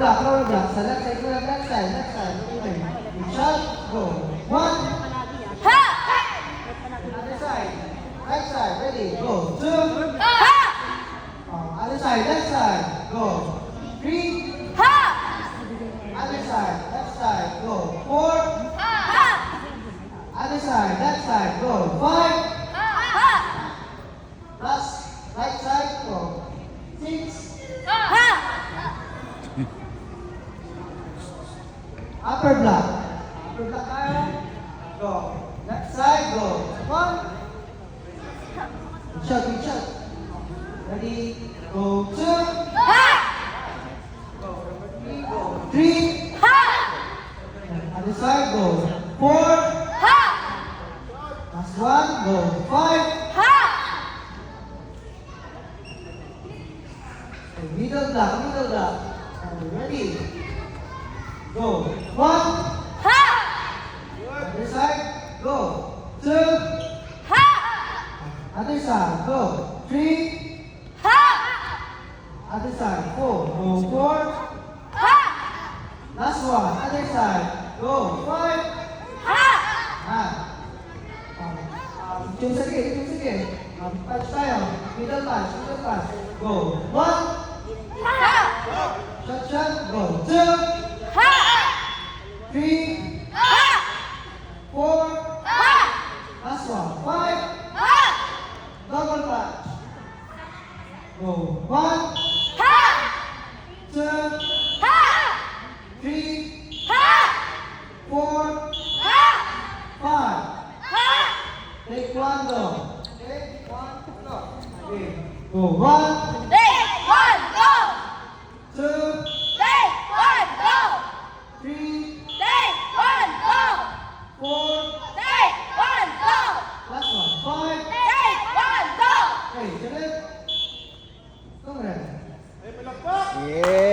lower block. Sa left side ko lang, left side. Okay. Shot, go. 1. Other side. Right side, ready, go. 2. Other side, left side, go. 3. Other side, left side, go. 4. Other side, left side, go. 5. Last, right side, go. 6. Upper block. Upper block tayo. Go. Left side, go. 1. Good shot. Ready, go. 2. Go. 3. Other side, go. 4. Last one, go. 5. Middle block. Ready? Go. 1. Other side, go. 2. Other side, go. 3. Other side, 4. Go. 4. Last one, other side, go. 5. Yung sige. Touch tayo. Middle pass. Go. 1. Shot, go. 2. 3. 4. Last one. 5. Double touch. Go. 1. 2. 3. 4. 5. Take 1, go. Okay. Go. 1. 2. 3. 4. Last one. 5. Okay, sunod. Come on. Yeah.